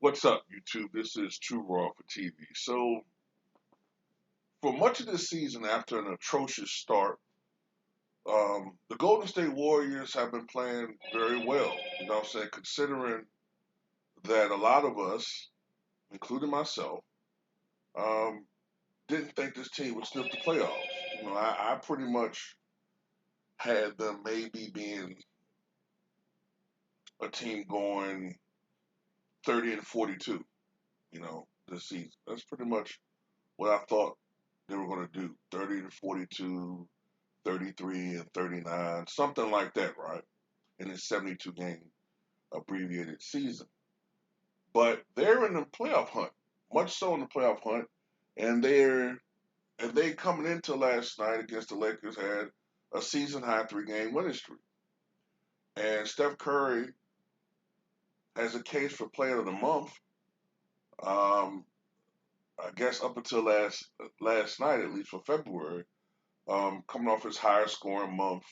What's up, YouTube? This is Too Raw for TV. So, for much of this season, after an atrocious start, the Golden State Warriors have been playing very well. You know what I'm saying? Considering that a lot of us, including myself, um, didn't think this team would sniff the playoffs. I pretty much had them maybe being a team going 30 and 42, this season. That's pretty much what I thought they were going to do. 30 and 42, 33 and 39, something like that, right? In a 72 game abbreviated season. But they're in the playoff hunt, much so in the playoff hunt, and they coming into last night against the Lakers had a season high 3 game winning streak. And Steph Curry has a case for player of the month. Um, I guess up until last night, at least for February, coming off his highest scoring month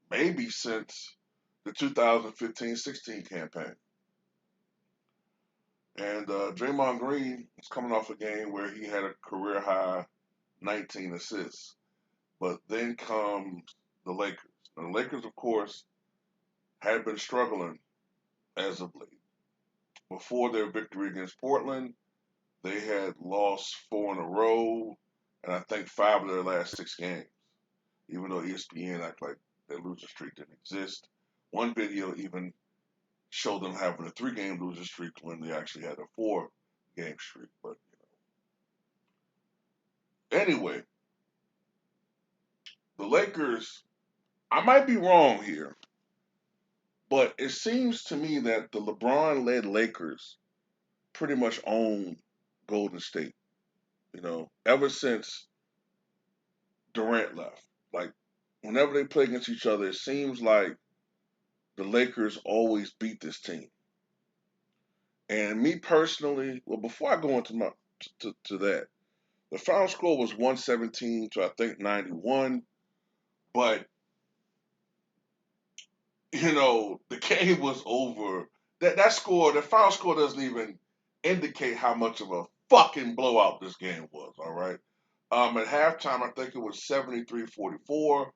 maybe since the 2015-16 campaign. And Draymond Green is coming off a game where he had a career high 19 assists. But then comes the Lakers. Now, the Lakers, of course, had been struggling as of late. Before their victory against Portland, they had lost 4 in a row, and I think 5 of their last 6 games. Even though ESPN act like their losing streak didn't exist. One video even showed them having a 3 game losing streak when they actually had a 4 game streak. But anyway, the Lakers, I might be wrong here, but it seems to me that the LeBron-led Lakers pretty much own Golden State. Ever since Durant left, like whenever they play against each other, it seems like the Lakers always beat this team. And me personally, well, before I go into to that, the final score was 117 to I think 91, but the game was over. The final score doesn't even indicate how much of a fucking blowout this game was, all right? At halftime, I think it was 73-44.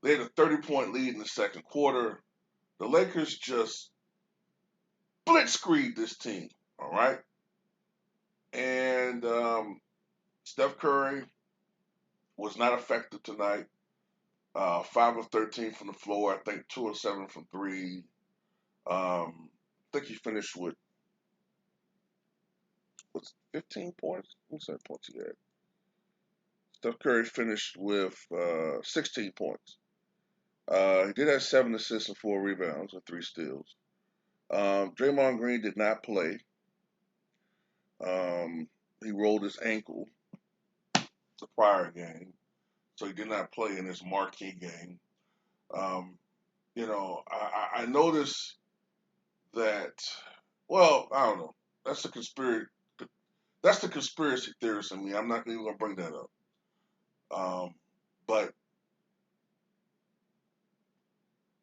They had a 30-point lead in the second quarter. The Lakers just blitzkrieged this team, all right? And Steph Curry was not effective tonight. 5 of 13 from the floor. I think 2 of 7 from three. I think he finished with 15 points. What's that points he had? Steph Curry finished with 16 points. He did have 7 assists and 4 rebounds and 3 steals. Draymond Green did not play. He rolled his ankle the prior game, so he did not play in his marquee game. I noticed that. Well, I don't know. That's a conspiracy. That's the conspiracy theorist in me. I'm not even gonna bring that up. But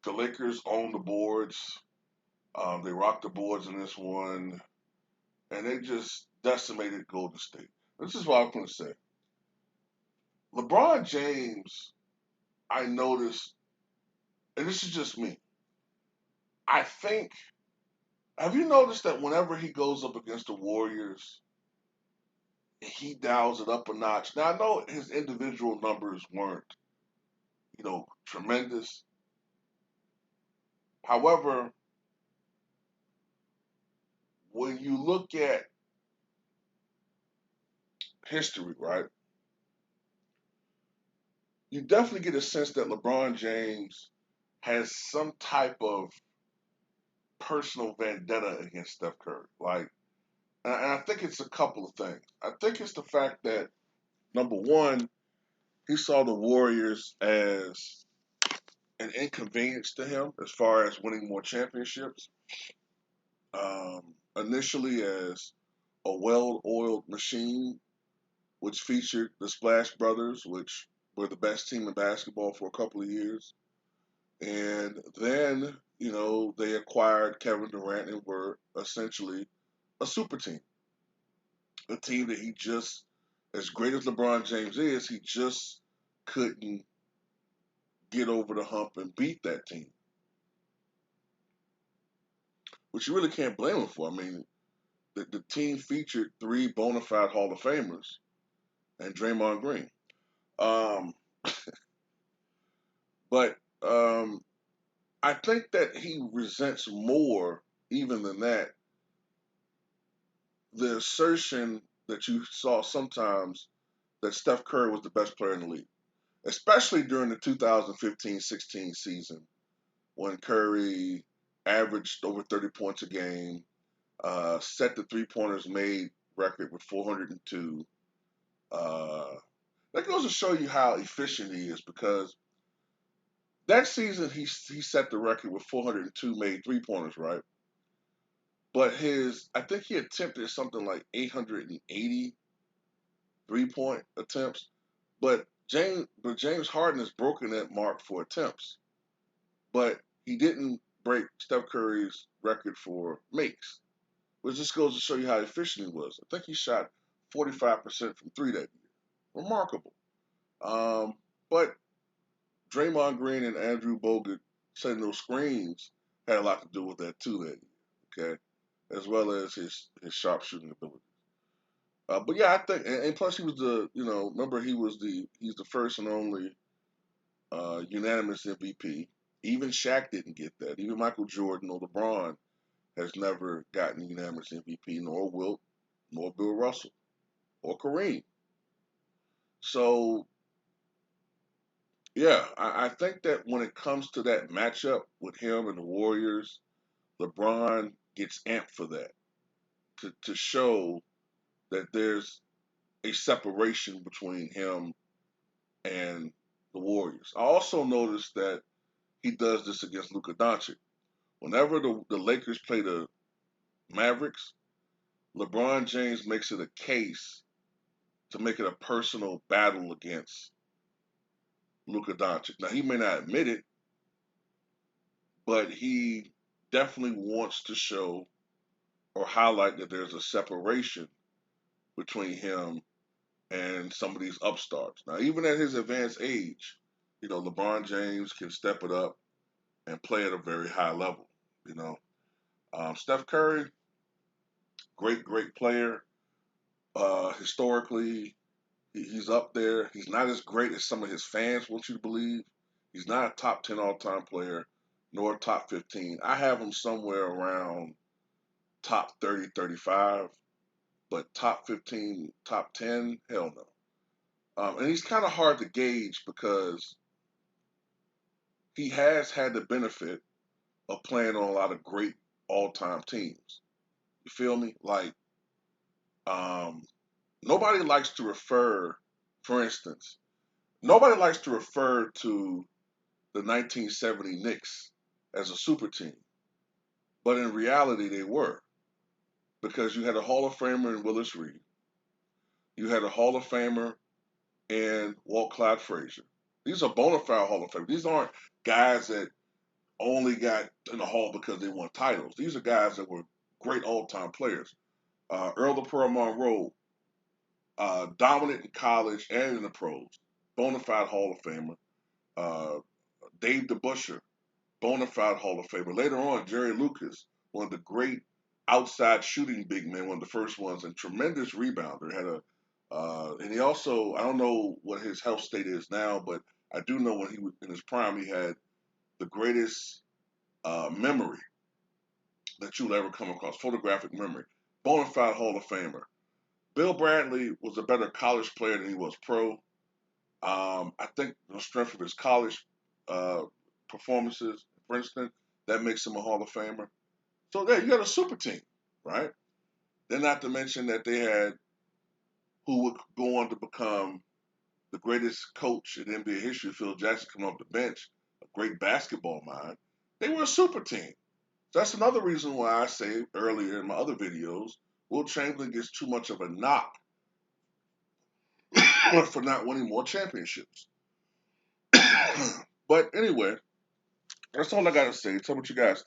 the Lakers own the boards. They rocked the boards in this one, and they just decimated Golden State. This is what I'm going to say. LeBron James, I noticed, and this is just me. I think, have you noticed that whenever he goes up against the Warriors, he dials it up a notch? Now, I know his individual numbers weren't, tremendous. However, when you look at history, right, you definitely get a sense that LeBron James has some type of personal vendetta against Steph Curry. And I think it's a couple of things. I think it's the fact that, number one, he saw the Warriors as an inconvenience to him as far as winning more championships. Initially as a well-oiled machine, which featured the Splash Brothers, which were the best team in basketball for a couple of years. And then, they acquired Kevin Durant and were essentially a super team, a team that he just, as great as LeBron James is, he just couldn't get over the hump and beat that team, which you really can't blame him for. I mean, the team featured three bona fide Hall of Famers and Draymond Green. Um, but I think that he resents more, even than that, the assertion that you saw sometimes that Steph Curry was the best player in the league, especially during the 2015-16 season when Curry averaged over 30 points a game, set the three-pointers made record with 402. Uh, that goes to show you how efficient he is, because that season he set the record with 402 made three-pointers, right? But I think he attempted something like 880 three-point attempts. But James Harden has broken that mark for attempts, but he didn't break Steph Curry's record for makes, which just goes to show you how efficient he was. I think he shot 45% from three that year. Remarkable. But Draymond Green and Andrew Bogut setting those screens had a lot to do with that too that year. Okay, as well as his sharpshooting ability. But yeah, I think, and plus he was remember he's the first and only unanimous MVP. Even Shaq didn't get that. Even Michael Jordan or LeBron has never gotten unanimous MVP, nor Wilt, nor Bill Russell, or Kareem. So yeah, I think that when it comes to that matchup with him and the Warriors, LeBron gets amped for that to show that there's a separation between him and the Warriors. I also noticed that he does this against Luka Doncic. Whenever the Lakers play the Mavericks, LeBron James makes it a case to make it a personal battle against Luka Doncic. Now, he may not admit it, but he definitely wants to show or highlight that there's a separation between him and some of these upstarts. Now, even at his advanced age, LeBron James can step it up and play at a very high level. Steph Curry, great player. Historically, he's up there. He's not as great as some of his fans want you to believe. He's not a top 10 all-time player, nor top 15. I have him somewhere around top 30, 35, but top 15, top 10, hell no. And he's kind of hard to gauge because he has had the benefit of playing on a lot of great all-time teams. You feel me? Like, um, nobody likes to refer, for instance, nobody likes to refer to the 1970 Knicks as a super team, but in reality they were, because you had a Hall of Famer in Willis Reed, you had a Hall of Famer in Walt Clyde Frazier. These are bona fide Hall of Famers. These aren't guys that only got in the Hall because they won titles. These are guys that were great all-time players. Earl the Pearl Monroe, dominant in college and in the pros, bona fide Hall of Famer. Uh, Dave DeBusschere, bona fide Hall of Famer. Later on, Jerry Lucas, one of the great outside shooting big men, one of the first ones, and tremendous rebounder. And he also, I don't know what his health state is now, but I do know when he was in his prime, he had the greatest memory that you'll ever come across, photographic memory. Bona fide Hall of Famer. Bill Bradley was a better college player than he was pro. I think the strength of his college uh, performances, for instance, that makes him a Hall of Famer. So there, you got a super team, right? Then not to mention that they had who would go on to become the greatest coach in NBA history, Phil Jackson, coming off the bench, a great basketball mind. They were a super team. So that's another reason why I say earlier in my other videos, Will Chamberlain gets too much of a knock for not winning more championships. But anyway, that's all I got to say. Tell me what you guys